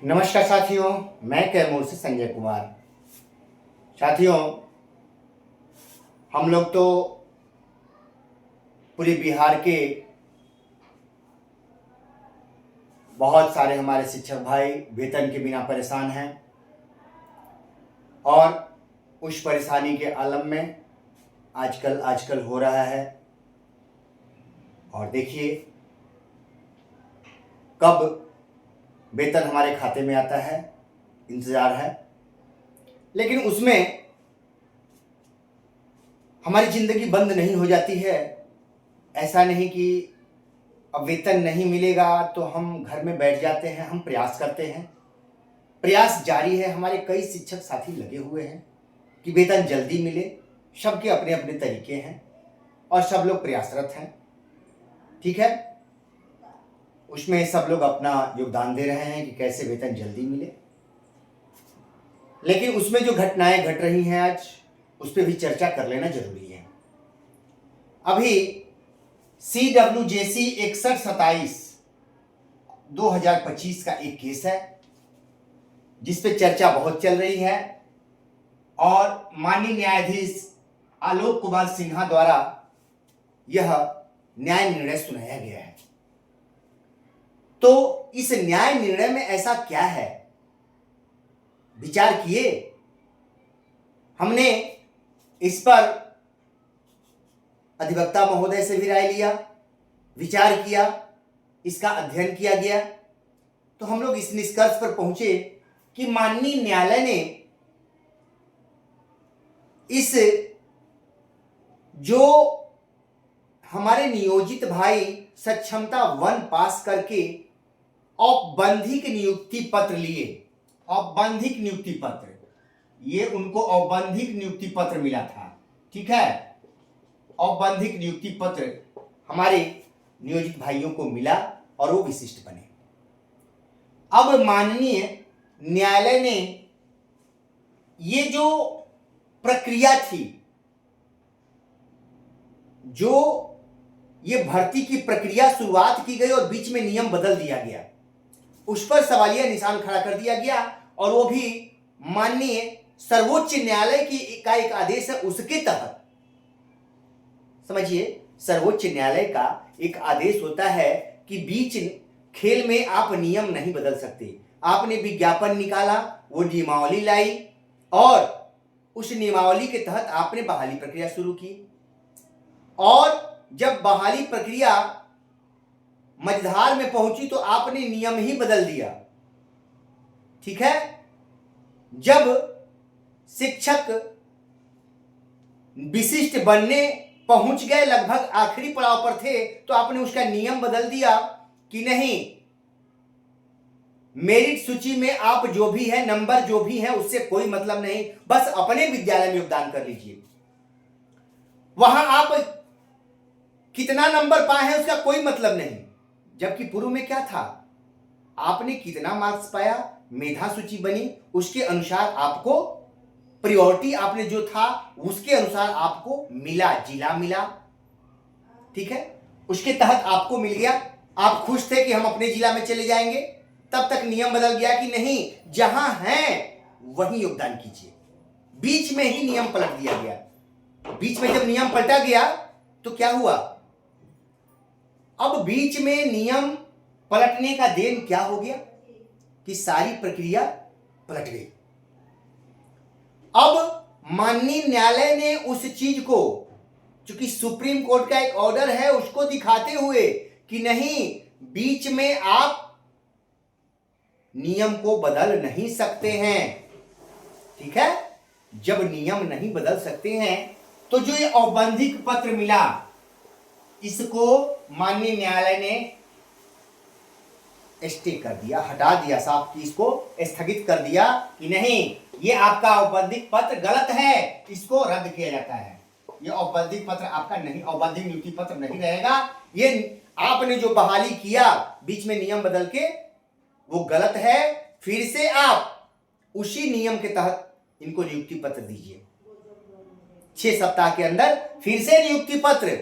नमस्कार साथियों, मैं कैमूर से संजय कुमार। साथियों, हम लोग तो पूरे बिहार के बहुत सारे हमारे शिक्षक भाई वेतन के बिना परेशान हैं और उस परेशानी के आलम में आजकल हो रहा है। और देखिए कब वेतन हमारे खाते में आता है, इंतज़ार है। लेकिन उसमें हमारी ज़िंदगी बंद नहीं हो जाती है। ऐसा नहीं कि अब वेतन नहीं मिलेगा तो हम घर में बैठ जाते हैं। हम प्रयास करते हैं, प्रयास जारी है। हमारे कई शिक्षक साथी लगे हुए हैं कि वेतन जल्दी मिले। सबके अपने अपने तरीके हैं और सब लोग प्रयासरत हैं। ठीक है, उसमें सब लोग अपना योगदान दे रहे हैं कि कैसे वेतन जल्दी मिले। लेकिन उसमें जो घटनाएं घट रही हैं आज, उस पर भी चर्चा कर लेना जरूरी है। अभी CWJC 6127 2025 का एक केस है जिस पे चर्चा बहुत चल रही है और माननीय न्यायाधीश आलोक कुमार सिन्हा द्वारा यह न्याय निर्णय सुनाया गया है। तो इस न्याय निर्णय में ऐसा क्या है, विचार किए? हमने इस पर अधिवक्ता महोदय से भी राय लिया, विचार किया, इसका अध्ययन किया गया। तो हम लोग इस निष्कर्ष पर पहुंचे कि माननीय न्यायालय ने इस जो हमारे नियोजित भाई सक्षमता 1 पास करके औपबंधिक नियुक्ति पत्र लिए, औपबंधिक नियुक्ति पत्र, ये उनको औपबंधिक नियुक्ति पत्र मिला था। ठीक है, औपबंधिक नियुक्ति पत्र हमारे नियोजित भाइयों को मिला और वो विशिष्ट बने। अब माननीय न्यायालय ने ये जो प्रक्रिया थी, जो ये भर्ती की प्रक्रिया शुरुआत की गई और बीच में नियम बदल दिया गया, उस पर सवालिया निशान खड़ा कर दिया गया। और वो भी माननीय सर्वोच्च न्यायालय की का एक आदेश है, उसके तहत। समझिए, सर्वोच्च न्यायालय का एक आदेश होता है कि बीच खेल में आप नियम नहीं बदल सकते। आपने विज्ञापन निकाला, वो नियमावली लाई और उस नियमावली के तहत आपने बहाली प्रक्रिया शुरू की। और जब बहाली प्रक्रिया मझधार में पहुंची तो आपने नियम ही बदल दिया। ठीक है, जब शिक्षक विशिष्ट बनने पहुंच गए, लगभग आखिरी पड़ाव पर थे, तो आपने उसका नियम बदल दिया कि नहीं, मेरिट सूची में आप जो भी है, नंबर जो भी है, उससे कोई मतलब नहीं, बस अपने विद्यालय में योगदान कर लीजिए। वहां आप कितना नंबर पाए हैं उसका कोई मतलब नहीं। जबकि पूर्व में क्या था, आपने कितना मार्क्स पाया, मेधा सूची बनी, उसके अनुसार आपको प्रायोरिटी, आपने जो था उसके अनुसार आपको मिला, जिला मिला। ठीक है, उसके तहत आपको मिल गया। आप खुश थे कि हम अपने जिला में चले जाएंगे। तब तक नियम बदल गया कि नहीं, जहां हैं वहीं योगदान कीजिए। बीच में ही नियम पलट दिया गया। बीच में जब नियम पलटा गया तो क्या हुआ, अब बीच में नियम पलटने का देन क्या हो गया कि सारी प्रक्रिया पलट गई। अब माननीय न्यायालय ने उस चीज को, चूंकि सुप्रीम कोर्ट का एक ऑर्डर है, उसको दिखाते हुए कि नहीं, बीच में आप नियम को बदल नहीं सकते हैं। ठीक है, जब नियम नहीं बदल सकते हैं तो जो ये औपबंधिक पत्र मिला, इसको माननीय न्यायालय ने स्टे कर दिया, हटा दिया, साफ की इसको स्थगित कर दिया कि नहीं, ये आपका औपबंधिक पत्र गलत है, इसको रद्द किया जाता है। ये औपबंधिक पत्र आपका नहीं, औपबंधिक नियुक्ति पत्र नहीं रहेगा। ये आपने जो बहाली किया बीच में नियम बदल के, वो गलत है। फिर से आप उसी नियम के तहत इनको नियुक्ति पत्र दीजिए। 6 सप्ताह के अंदर फिर से नियुक्ति पत्र,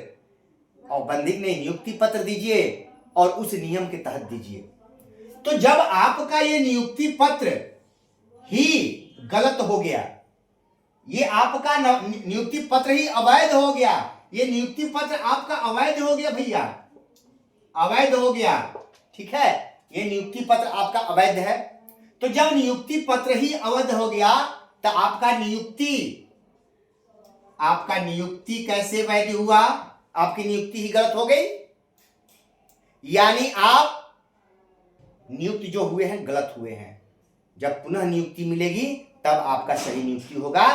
औपबंधिक नहीं, नियुक्ति पत्र दीजिए और उस नियम के तहत दीजिए। तो जब आपका ये नियुक्ति पत्र ही गलत हो गया, ये आपका नियुक्ति पत्र ही अवैध हो गया, ये नियुक्ति पत्र आपका अवैध हो गया भैया, अवैध हो गया, ठीक है, ये नियुक्ति पत्र आपका अवैध है। तो जब नियुक्ति पत्र ही अवैध हो गया तो आपका नियुक्ति कैसे वैध हुआ? आपकी नियुक्ति ही गलत हो गई, यानी आप नियुक्त जो हुए हैं गलत हुए हैं। जब पुनः नियुक्ति मिलेगी तब आपका सही नियुक्ति होगा।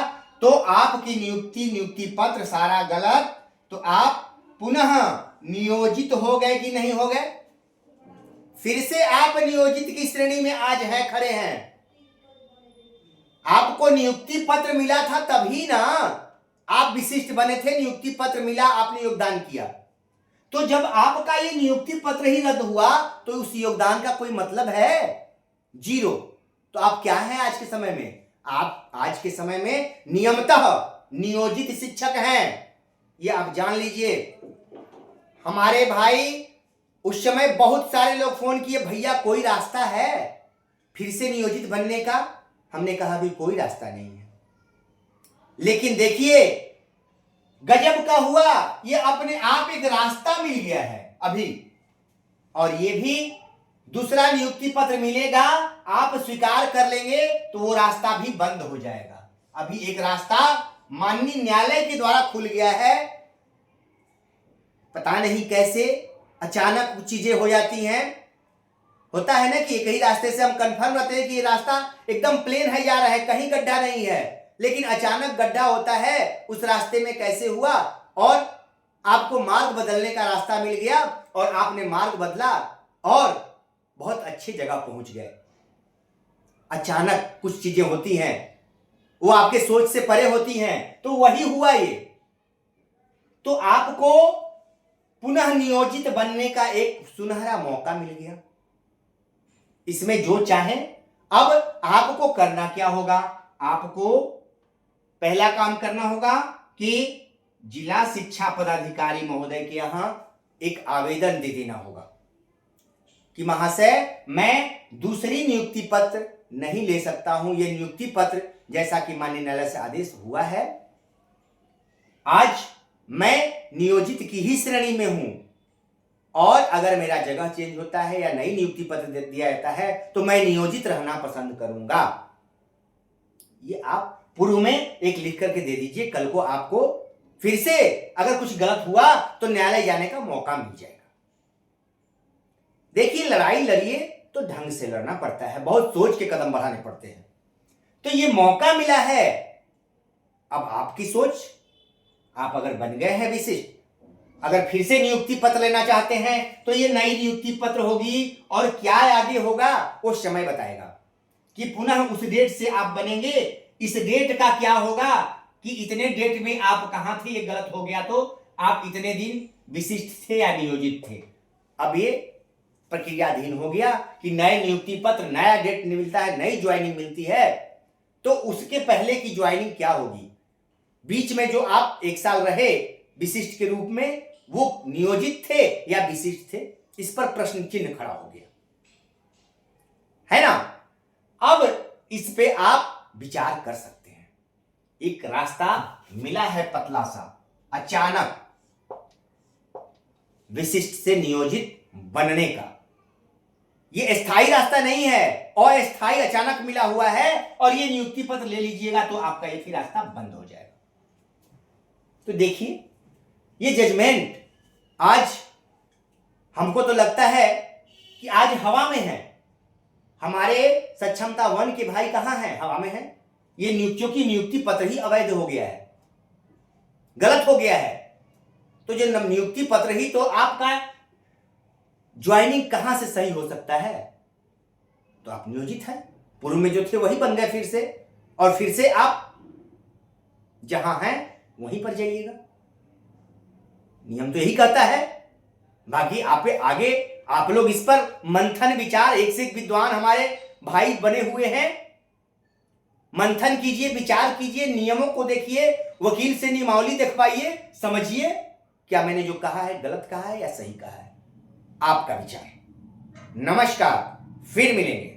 तो आपकी नियुक्ति पत्र सारा गलत, तो आप पुनः नियोजित हो गए कि नहीं हो गए? फिर से आप नियोजित की श्रेणी में आज खड़े हैं। आपको नियुक्ति पत्र मिला था तभी ना आप विशिष्ट बने थे, नियुक्ति पत्र मिला, आपने योगदान किया। तो जब आपका ये नियुक्ति पत्र ही रद्द हुआ तो उस योगदान का कोई मतलब है? जीरो। तो आप क्या हैं आज के समय में? आप आज के समय में नियमतः नियोजित शिक्षक हैं, ये आप जान लीजिए। हमारे भाई उस समय बहुत सारे लोग फोन किए, भैया कोई रास्ता है फिर से नियोजित बनने का? हमने कहा भी कोई रास्ता नहीं है। लेकिन देखिए गजब का हुआ, ये अपने आप एक रास्ता मिल गया है अभी, और ये भी दूसरा नियुक्ति पत्र मिलेगा, आप स्वीकार कर लेंगे तो वो रास्ता भी बंद हो जाएगा। अभी एक रास्ता माननीय न्यायालय के द्वारा खुल गया है। पता नहीं कैसे अचानक कुछ चीजें हो जाती हैं। होता है ना कि एक ही रास्ते से हम कंफर्म रहते हैं कि ये रास्ता एकदम प्लेन है, जा रहा है, कहीं गड्ढा नहीं है, लेकिन अचानक गड्ढा होता है। उस रास्ते में कैसे हुआ, और आपको मार्ग बदलने का रास्ता मिल गया और आपने मार्ग बदला और बहुत अच्छी जगह पहुंच गए। अचानक कुछ चीजें होती हैं, वो आपके सोच से परे होती हैं, तो वही हुआ ये। तो आपको पुनः नियोजित बनने का एक सुनहरा मौका मिल गया। इसमें जो चाहे, अब आपको करना क्या होगा? आपको पहला काम करना होगा कि जिला शिक्षा पदाधिकारी महोदय के यहां एक आवेदन दे देना होगा कि महाशय मैं दूसरी नियुक्ति पत्र नहीं ले सकता हूं, यह नियुक्ति पत्र जैसा कि माननीय न्यायालय से आदेश हुआ है, आज मैं नियोजित की ही श्रेणी में हूं, और अगर मेरा जगह चेंज होता है या नई नियुक्ति पत्र दे दिया जाता है तो मैं नियोजित रहना पसंद करूंगा। ये आप पूर्व में एक लिख करके दे दीजिए, कल को आपको फिर से अगर कुछ गलत हुआ तो न्यायालय जाने का मौका मिल जाएगा। देखिए लड़ाई लड़िए तो ढंग से लड़ना पड़ता है, बहुत सोच के कदम बढ़ाने पड़ते हैं। तो ये मौका मिला है, अब आपकी सोच, आप अगर बन गए हैं विशिष्ट, अगर फिर से नियुक्ति पत्र लेना चाहते हैं तो ये नई नियुक्ति पत्र होगी, और क्या आगे होगा वो समय बताएगा कि पुनः उस डेट से आप बनेंगे। इस डेट का क्या होगा कि इतने डेट में आप कहां थे, ये गलत हो गया तो आप इतने दिन विशिष्ट थे या नियोजित थे। अब ये प्रक्रियाधीन हो गया कि नए नियुक्ति पत्र, नया डेट मिलता है, नई ज्वाइनिंग मिलती है, तो उसके पहले की ज्वाइनिंग क्या होगी? बीच में जो आप एक साल रहे विशिष्ट के रूप में, वो नियोजित थे या विशिष्ट थे? इस पर प्रश्न चिन्ह खड़ा हो गया है ना। अब इस पे आप विचार कर सकते हैं। एक रास्ता मिला है पतला सा, अचानक विशिष्ट से नियोजित बनने का। ये स्थायी रास्ता नहीं है, अस्थायी अचानक मिला हुआ है, और ये नियुक्ति पत्र ले लीजिएगा तो आपका एक ही रास्ता बंद हो जाएगा। तो देखिए ये जजमेंट आज हमको तो लगता है कि आज हवा में है। हमारे सक्षमता वन के भाई कहां हैं? हवा में है। ये नियुक्तियों की नियुक्ति पत्र ही अवैध हो गया है, गलत हो गया है। तो जो नियुक्ति पत्र ही, तो आपका ज्वाइनिंग कहां से सही हो सकता है? तो आप नियोजित हैं, पूर्व में जो थे वही बन गए फिर से, और फिर से आप जहां हैं वहीं पर जाइएगा। नियम तो यही कहता है। बाकी आप आगे आप लोग इस पर मंथन विचार, एक से एक विद्वान हमारे भाई बने हुए हैं, मंथन कीजिए, विचार कीजिए, नियमों को देखिए, वकील से नियमावली दिखवाइए, समझिए क्या मैंने जो कहा है गलत कहा है या सही कहा है। आपका विचार। नमस्कार। फिर मिलेंगे।